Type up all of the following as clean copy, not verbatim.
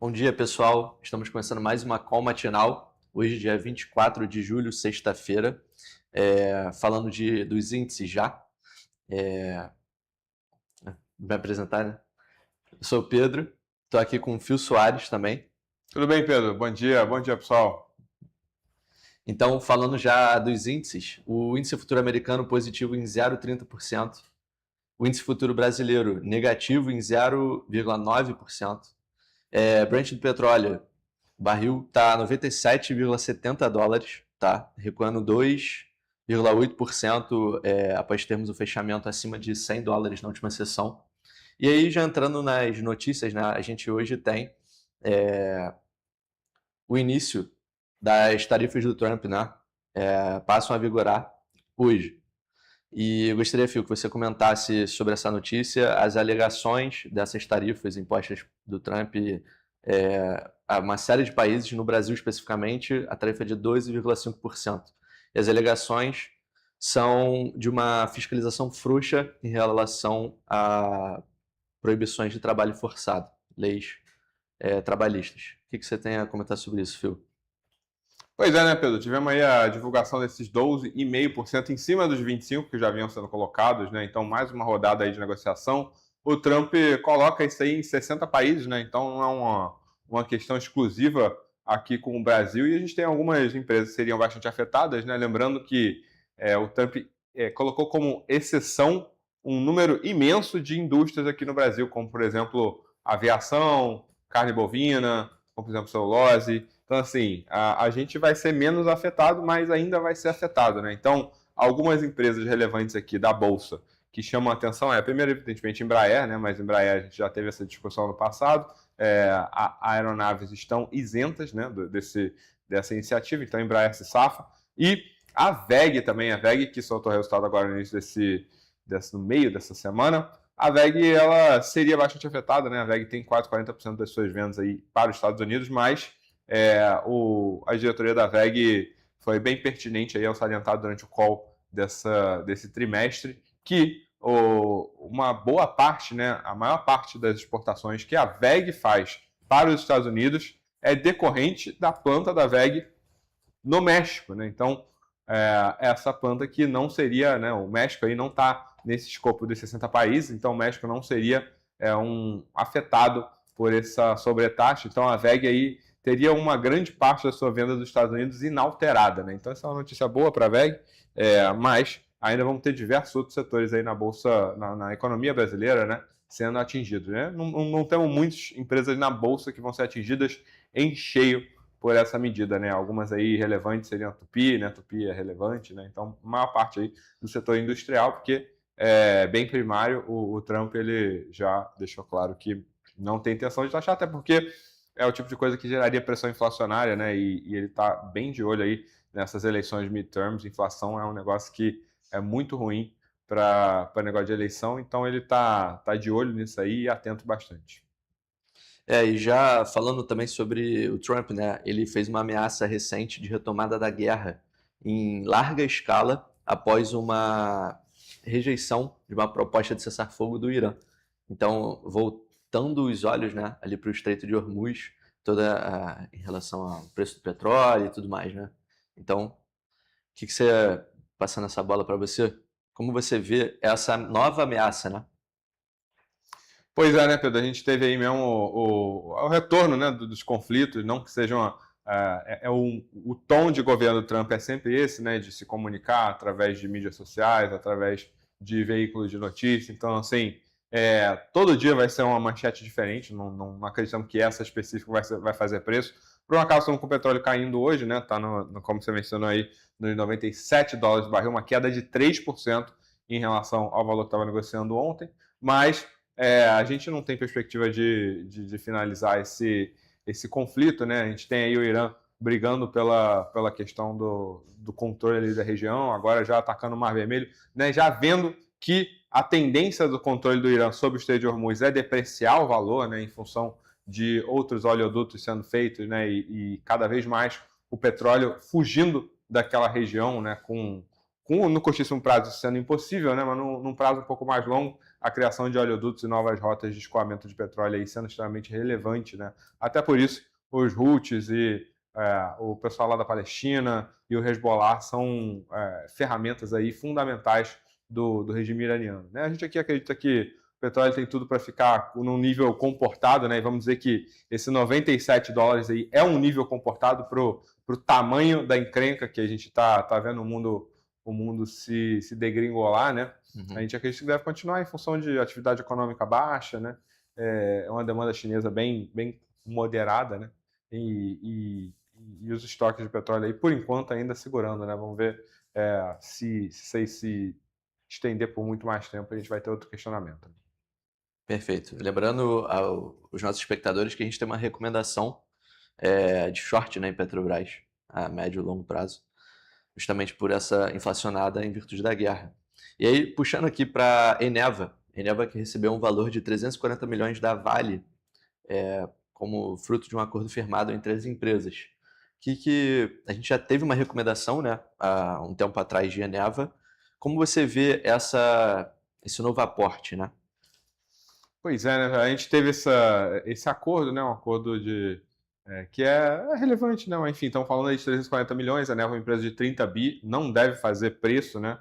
Bom dia, pessoal. Estamos começando mais uma call matinal. Hoje, dia 24 de julho, sexta-feira. Falando dos índices já. Me apresentar, né? Eu sou o Pedro. Estou aqui com o Phil Soares também. Tudo bem, Pedro? Bom dia, pessoal. Então, falando já dos índices, o índice futuro americano positivo em 0,30%. O índice futuro brasileiro negativo em 0,9%. Brent do petróleo, o barril está a 97,70 dólares, tá? Recuando 2,8% após termos o fechamento acima de 100 dólares na última sessão. E aí, já entrando nas notícias, né, a gente hoje tem o início das tarifas do Trump, né? Passam a vigorar hoje. E eu gostaria, Phil, que você comentasse sobre essa notícia, as alegações dessas tarifas impostas do Trump a uma série de países, no Brasil especificamente, a tarifa é de 12,5%. E as alegações são de uma fiscalização frouxa em relação a proibições de trabalho forçado, leis trabalhistas. O que você tem a comentar sobre isso, Phil? Pois é, né, Pedro? Tivemos aí a divulgação desses 12,5% em cima dos 25% que já vinham sendo colocados, né? Então, mais uma rodada aí de negociação. O Trump coloca isso aí em 60 países, né? Então, não é uma questão exclusiva aqui com o Brasil. E a gente tem algumas empresas que seriam bastante afetadas, né? Lembrando que o Trump colocou como exceção um número imenso de indústrias aqui no Brasil, como, por exemplo, aviação, carne bovina, como, por exemplo, celulose. Então, assim, a gente vai ser menos afetado, mas ainda vai ser afetado, né? Então, algumas empresas relevantes aqui da Bolsa que chamam a atenção primeiro, evidentemente, Embraer, né? Mas Embraer, a gente já teve essa discussão no passado. A aeronaves estão isentas, né, dessa iniciativa, então a Embraer se safa. E a VEG também, a VEG, que soltou o resultado agora no início no meio dessa semana, a VEG ela seria bastante afetada, né? A VEG tem quase 40% das suas vendas aí para os Estados Unidos, mas a diretoria da VEG foi bem pertinente aí ao salientar durante o call desse trimestre que uma boa parte, né, a maior parte das exportações que a VEG faz para os Estados Unidos é decorrente da planta da VEG no México, né? Então, essa planta que não seria, né, o México aí não está nesse escopo dos 60 países, então o México não seria afetado por essa sobretaxa. Então, a VEG aí teria uma grande parte da sua venda dos Estados Unidos inalterada, né? Então, essa é uma notícia boa para a VEG, mas ainda vamos ter diversos outros setores aí na Bolsa, na economia brasileira, né, sendo atingidos, né? Não temos muitas empresas na Bolsa que vão ser atingidas em cheio por essa medida, né? Algumas aí relevantes seriam a Tupi, né? Tupi é relevante, né? Então, a maior parte aí do setor industrial, porque é bem primário, o Trump ele já deixou claro que não tem intenção de taxar, até porque é o tipo de coisa que geraria pressão inflacionária, né? E ele está bem de olho aí nessas eleições midterms. Inflação é um negócio que é muito ruim para negócio de eleição, então ele tá de olho nisso aí e atento bastante. E já falando também sobre o Trump, né? Ele fez uma ameaça recente de retomada da guerra em larga escala após uma rejeição de uma proposta de cessar-fogo do Irã. Então, voltando os olhos, né, ali para o Estreito de Hormuz, em relação ao preço do petróleo e tudo mais, né? Então, o que você, passando essa bola para você, como você vê essa nova ameaça, né? Pois é, né, Pedro? A gente teve aí mesmo o retorno, né, dos conflitos, não que sejam. O tom de governo do Trump é sempre esse, né, de se comunicar através de mídias sociais, através de veículos de notícia. Então, assim, todo dia vai ser uma manchete diferente, não acreditamos que essa específica vai fazer preço. Por um acaso, estamos com o petróleo caindo hoje, né, tá como você mencionou aí, nos 97 dólares o barril, uma queda de 3% em relação ao valor que estava negociando ontem, mas a gente não tem perspectiva de finalizar esse conflito, né? A gente tem aí o Irã brigando pela questão do controle da região, agora já atacando o Mar Vermelho, né? Já vendo que a tendência do controle do Irã sobre o Estreito de Hormuz é depreciar o valor, né? Em função de outros oleodutos sendo feitos, né? E cada vez mais o petróleo fugindo daquela região, né? Com no curtíssimo prazo sendo impossível, né, mas num prazo um pouco mais longo, a criação de oleodutos e novas rotas de escoamento de petróleo aí sendo extremamente relevante, né? Até por isso, os Houthis e o pessoal lá da Palestina e o Hezbollah são ferramentas aí fundamentais do regime iraniano, né? A gente aqui acredita que o petróleo tem tudo para ficar num nível comportado, né? E vamos dizer que esse 97 dólares aí é um nível comportado para o tamanho da encrenca que a gente está vendo o mundo se degringolar, né? Uhum. A gente acredita que deve continuar em função de atividade econômica baixa, né? É uma demanda chinesa bem moderada, né? E os estoques de petróleo aí, por enquanto, ainda segurando, né? Vamos ver se estender por muito mais tempo, a gente vai ter outro questionamento. Perfeito. Lembrando aos nossos espectadores que a gente tem uma recomendação de short, né, em Petrobras, a médio e longo prazo, justamente por essa inflacionada em virtude da guerra. E aí, puxando aqui para Eneva que recebeu um valor de 340 milhões da Vale como fruto de um acordo firmado entre as empresas. Que a gente já teve uma recomendação, né, há um tempo atrás de Eneva. Como você vê esse novo aporte, né? Pois é, né? A gente teve esse acordo, né? Um acordo que é relevante, né? Enfim, estão falando aí de 340 milhões, a Eneva é uma empresa de 30 bi, não deve fazer preço, né?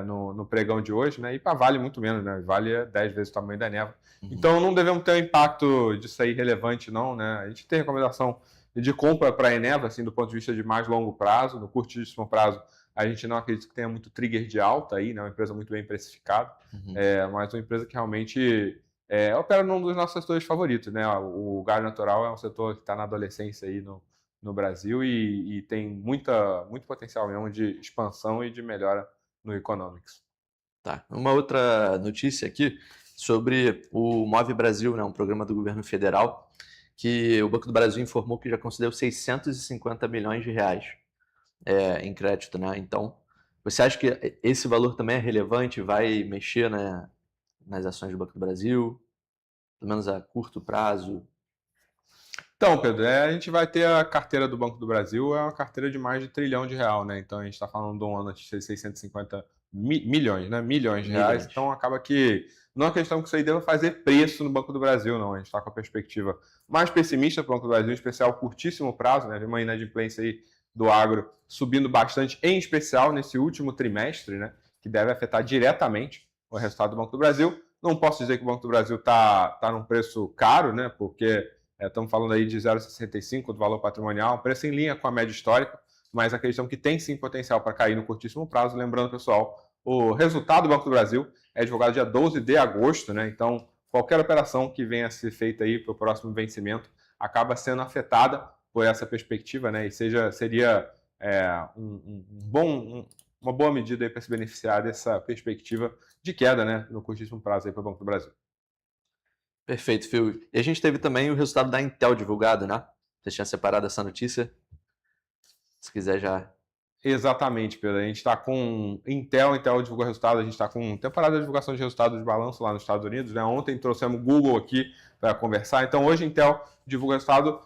No pregão de hoje, né? E para Vale muito menos, né? Vale é 10 vezes o tamanho da Eneva. Uhum. Então não devemos ter um impacto disso aí relevante, não, né? A gente tem recomendação de compra para a Eneva, assim, do ponto de vista de mais longo prazo, no curtíssimo prazo, a gente não acredita que tenha muito trigger de alta aí, né? Uma empresa muito bem precificada, Uhum. Mas uma empresa que realmente opera num dos nossos setores favoritos, né? O gás natural é um setor que está na adolescência aí no Brasil e tem muito potencial mesmo de expansão e de melhora no economics. Tá. Uma outra notícia aqui sobre o Move Brasil, né, um programa do governo federal, que o Banco do Brasil informou que já concedeu 650 milhões de reais em crédito, né? Então, você acha que esse valor também é relevante, vai mexer, né, nas ações do Banco do Brasil, pelo menos a curto prazo? Então, Pedro, a gente vai ter a carteira do Banco do Brasil, é uma carteira de mais de R$ 1 trilhão, né? Então a gente está falando de um ano de 650 milhões, né? Milhões de reais. Então acaba que não é questão que isso aí deva fazer preço no Banco do Brasil, não. A gente está com a perspectiva mais pessimista para o Banco do Brasil, em especial curtíssimo prazo, né? Uma inadimplência aí do agro subindo bastante, em especial nesse último trimestre, né? Que deve afetar diretamente o resultado do Banco do Brasil. Não posso dizer que o Banco do Brasil está num preço caro, né? Porque estamos falando aí de 0,65 do valor patrimonial, preço em linha com a média histórica, mas acreditamos que tem sim potencial para cair no curtíssimo prazo. Lembrando, pessoal, o resultado do Banco do Brasil é divulgado dia 12 de agosto, né? Então, qualquer operação que venha a ser feita aí para o próximo vencimento acaba sendo afetada por essa perspectiva, né? E seria uma boa medida para se beneficiar dessa perspectiva de queda, né, no curtíssimo prazo para o Banco do Brasil. Perfeito, Phil. E a gente teve também o resultado da Intel divulgado, né? Você tinha separado essa notícia? Se quiser já... Exatamente, Pedro. A gente está com Intel divulgou resultado, a gente está com temporada de divulgação de resultados de balanço lá nos Estados Unidos, né? Ontem trouxemos Google aqui para conversar, então hoje Intel divulga resultado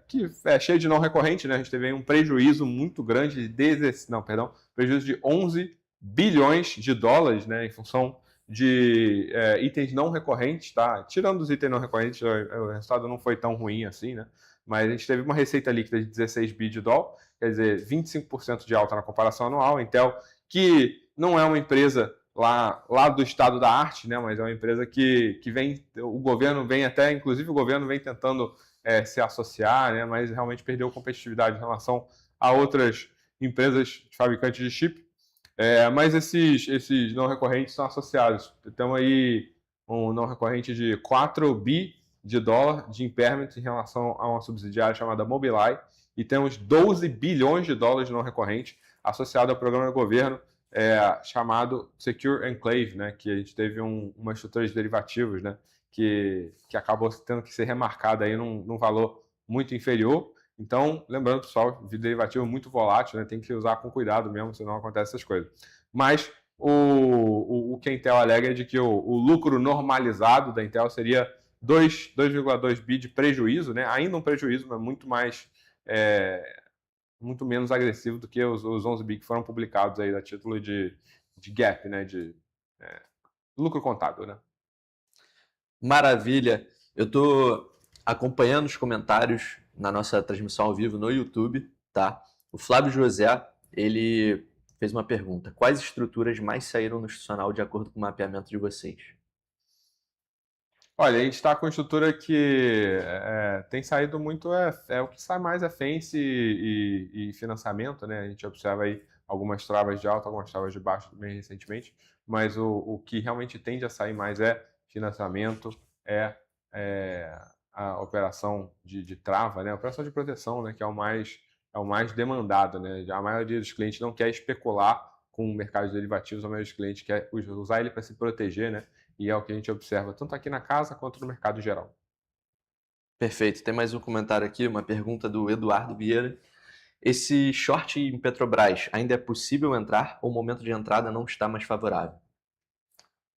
que é cheio de não recorrente, né? A gente teve aí um prejuízo muito grande prejuízo de 11 bilhões de dólares, né? Em função de itens não recorrentes, tá? Tirando os itens não recorrentes, o resultado não foi tão ruim assim, né? Mas a gente teve uma receita líquida de 16 bi de dólar, quer dizer, 25% de alta na comparação anual. Intel, que não é uma empresa lá do estado da arte, né? Mas é uma empresa que vem, o governo vem até, inclusive o governo vem tentando se associar, né? Mas realmente perdeu competitividade em relação a outras empresas fabricantes de chip. Mas esses não recorrentes são associados. Temos aí um não recorrente de 4 bi de dólar de impairment em relação a uma subsidiária chamada Mobileye, e temos 12 bilhões de dólares de não recorrente associado ao programa do governo chamado Secure Enclave, né, que a gente teve uma estrutura de derivativos, né, que acabou tendo que ser remarcada aí num valor muito inferior. Então, lembrando, pessoal, de derivativo muito volátil, né, tem que usar com cuidado mesmo, senão acontece essas coisas. Mas o que a Intel alega é de que o lucro normalizado da Intel seria 2,2 bi de prejuízo, né? Ainda um prejuízo, mas muito mais muito menos agressivo do que os 11 bi que foram publicados aí a título de gap, né, de lucro contábil, né? Maravilha! Eu estou acompanhando os comentários na nossa transmissão ao vivo no YouTube, tá? O Flávio José, ele fez uma pergunta. Quais estruturas mais saíram no institucional de acordo com o mapeamento de vocês? Olha, a gente está com estrutura que tem saído muito, o que sai mais é Fence e financiamento, né? A gente observa aí algumas travas de alta, algumas travas de baixo também recentemente, mas o que realmente tende a sair mais é financiamento, é a operação de trava, né? A operação de proteção, né? Que é o mais demandado, né? A maioria dos clientes não quer especular com o mercado de derivativos, a maioria dos clientes quer usar ele para se proteger, né? E é o que a gente observa tanto aqui na casa quanto no mercado geral. Perfeito. Tem mais um comentário aqui, uma pergunta do Eduardo Vieira. Esse short em Petrobras, ainda é possível entrar ou o momento de entrada não está mais favorável?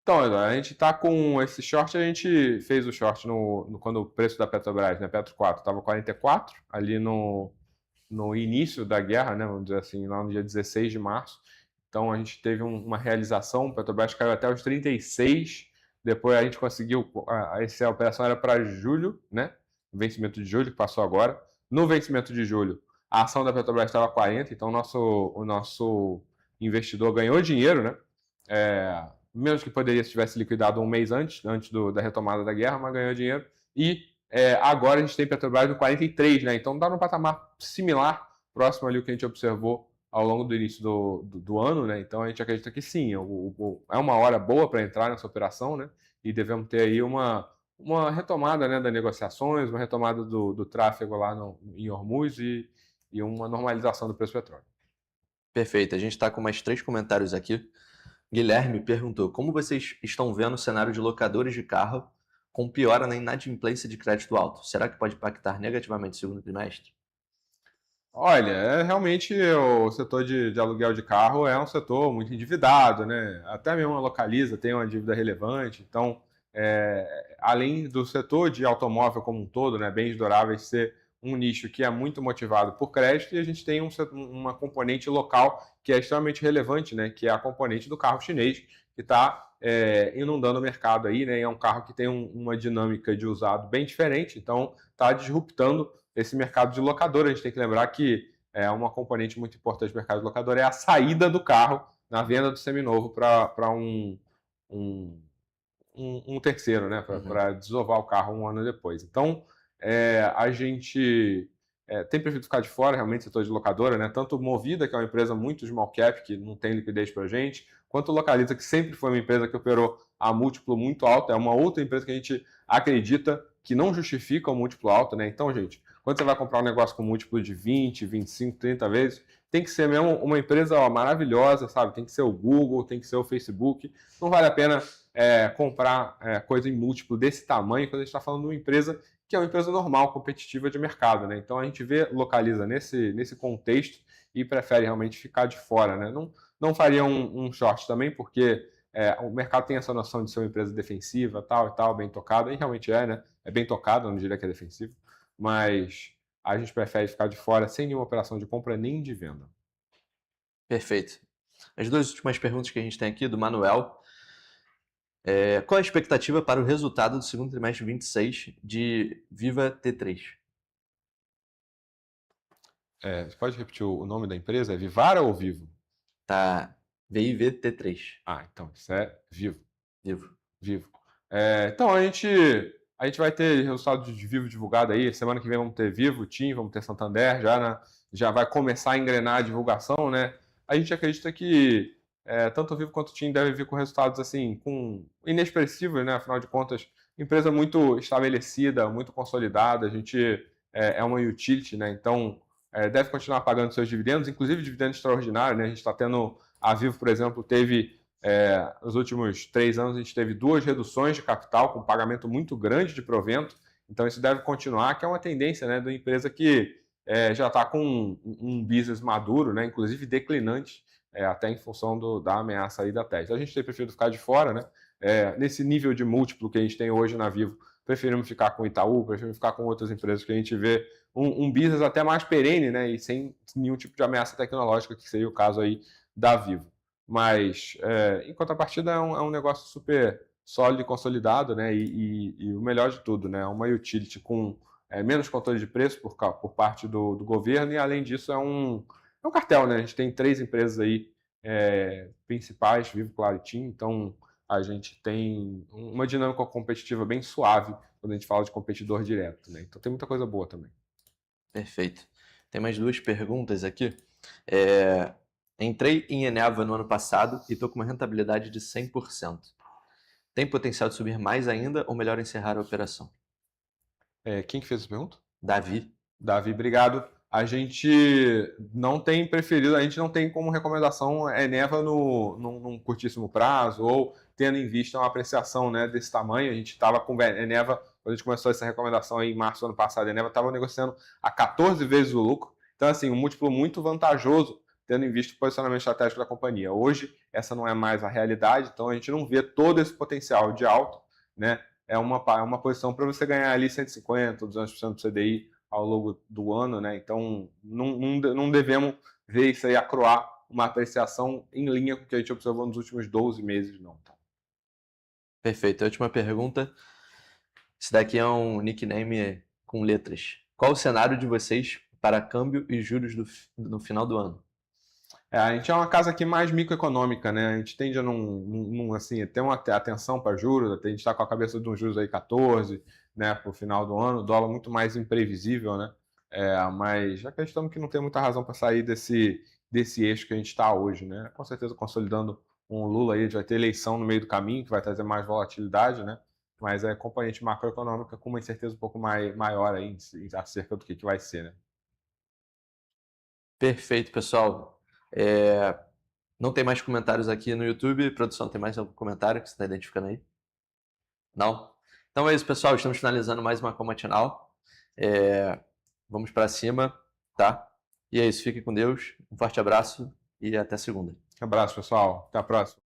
Então, Eduardo, a gente está com esse short, a gente fez o short quando o preço da Petrobras, né, Petro 4, estava 44, ali no início da guerra, né, vamos dizer assim, lá no dia 16 de março. Então a gente teve uma realização, o Petrobras caiu até os 36, depois a gente conseguiu, essa operação era para julho, né, vencimento de julho, que passou agora. No vencimento de julho, a ação da Petrobras estava 40, então o nosso investidor ganhou dinheiro, né, menos que poderia se tivesse liquidado um mês antes da retomada da guerra, mas ganhou dinheiro. E agora a gente tem Petrobras no 43, né? Então dá num patamar similar, próximo ali o que a gente observou ao longo do início do ano, né? Então a gente acredita que sim, é uma hora boa para entrar nessa operação, né? E devemos ter aí uma retomada, né, das negociações, uma retomada do tráfego lá em Hormuz e uma normalização do preço do petróleo. Perfeito. A gente está com mais 3 comentários aqui. Guilherme perguntou: como vocês estão vendo o cenário de locadores de carro com piora na inadimplência de crédito alto? Será que pode impactar negativamente o segundo trimestre? Olha, realmente o setor de aluguel de carro é um setor muito endividado, né? Até mesmo a Localiza tem uma dívida relevante. Então, além do setor de automóvel como um todo, né, bens duráveis ser um nicho que é muito motivado por crédito, e a gente tem uma componente local que é extremamente relevante, né, que é a componente do carro chinês, que está inundando o mercado aí, né? É um carro que tem uma dinâmica de usado bem diferente, então está disruptando esse mercado de locadora. A gente tem que lembrar que uma componente muito importante do mercado de locadora é a saída do carro na venda do seminovo para um terceiro, né? Para desovar o carro um ano depois. Então, a gente tem preferido ficar de fora, realmente, do setor de locadora, né? Tanto Movida, que é uma empresa muito small cap, que não tem liquidez para a gente, quanto Localiza, que sempre foi uma empresa que operou a múltiplo muito alto, é uma outra empresa que a gente acredita que não justifica o múltiplo alto, né? Então, gente, quando você vai comprar um negócio com múltiplo de 20, 25, 30 vezes, tem que ser mesmo uma empresa maravilhosa, sabe? Tem que ser o Google, tem que ser o Facebook. Não vale a pena comprar coisa em múltiplo desse tamanho quando a gente está falando de uma empresa que é uma empresa normal, competitiva de mercado, né? Então a gente localiza nesse contexto e prefere realmente ficar de fora, né? Não faria um short também, porque o mercado tem essa noção de ser uma empresa defensiva, tal e tal, bem tocada, e realmente né? É bem tocada, não diria que é defensivo, mas a gente prefere ficar de fora sem nenhuma operação de compra nem de venda. Perfeito. As 2 últimas perguntas que a gente tem aqui, do Manuel. Qual a expectativa para o resultado do segundo trimestre de 26 de Viva T3? Você pode repetir o nome da empresa? É Vivara ou Vivo? Tá, VIV T3. Então, isso é Vivo. Vivo. Então, a gente vai ter resultado de Vivo divulgado aí. Semana que vem vamos ter Vivo, TIM, vamos ter Santander, já vai começar a engrenar a divulgação, né? A gente acredita que tanto o Vivo quanto o TIM devem vir com resultados assim, inexpressivos, né? Afinal de contas, empresa muito estabelecida, muito consolidada. A gente é uma utility, né? Então, deve continuar pagando seus dividendos, inclusive dividendos extraordinários, né? A gente está tendo, a Vivo, por exemplo, teve nos últimos 3 anos a gente teve 2 reduções de capital com pagamento muito grande de provento, então isso deve continuar, que é uma tendência, né, da empresa que já está com um business maduro, né, inclusive declinante, até em função da ameaça aí da Tesla. A gente tem preferido ficar de fora, né, nesse nível de múltiplo que a gente tem hoje na Vivo, preferimos ficar com o Itaú, preferimos ficar com outras empresas que a gente vê um business até mais perene, né, e sem nenhum tipo de ameaça tecnológica, que seria o caso aí da Vivo. Mas, em contrapartida, é um negócio super sólido e consolidado, né, e o melhor de tudo, né, uma utility com menos controle de preço por parte do governo, e além disso é um cartel, né, a gente tem 3 empresas aí principais, Vivo, Claro e TIM, então a gente tem uma dinâmica competitiva bem suave quando a gente fala de competidor direto, né? Então tem muita coisa boa também. Perfeito. Tem mais 2 perguntas aqui. Entrei em Eneva no ano passado e estou com uma rentabilidade de 100%. Tem potencial de subir mais ainda ou melhor encerrar a operação? Quem que fez essa pergunta? Davi. Davi, obrigado. A gente não tem preferido, a gente não tem como recomendação Eneva num curtíssimo prazo ou tendo em vista uma apreciação, né, desse tamanho. A gente estava com Eneva, quando a gente começou essa recomendação aí em março do ano passado, a Eneva estava negociando a 14 vezes o lucro. Então, assim, um múltiplo muito vantajoso, tendo em vista o posicionamento estratégico da companhia. Hoje, essa não é mais a realidade, então a gente não vê todo esse potencial de alta, né? É uma posição para você ganhar ali 150%, 200% do CDI ao longo do ano, né? Então, não devemos ver isso aí acroar uma apreciação em linha com o que a gente observou nos últimos 12 meses, não. Tá? Perfeito. A última pergunta. Esse daqui é um nickname com letras. Qual o cenário de vocês para câmbio e juros no final do ano? A gente é uma casa aqui mais microeconômica, né? A gente tende a assim, ter uma atenção para juros, a gente está com a cabeça de uns juros aí 14, né, para o final do ano, dólar muito mais imprevisível, né? Mas acreditamos que não tem muita razão para sair desse eixo que a gente está hoje, né? Com certeza consolidando um Lula aí, a gente vai ter eleição no meio do caminho, que vai trazer mais volatilidade, né? Mas é componente macroeconômica com uma incerteza um pouco maior aí acerca do que vai ser, né? Perfeito, pessoal. Não tem mais comentários aqui no YouTube. Produção, tem mais algum comentário que você está identificando aí? Não? Então é isso, pessoal. Estamos finalizando mais uma call matinal. Vamos para cima, tá? E é isso. Fique com Deus. Um forte abraço e até segunda. Abraço, pessoal. Até a próxima.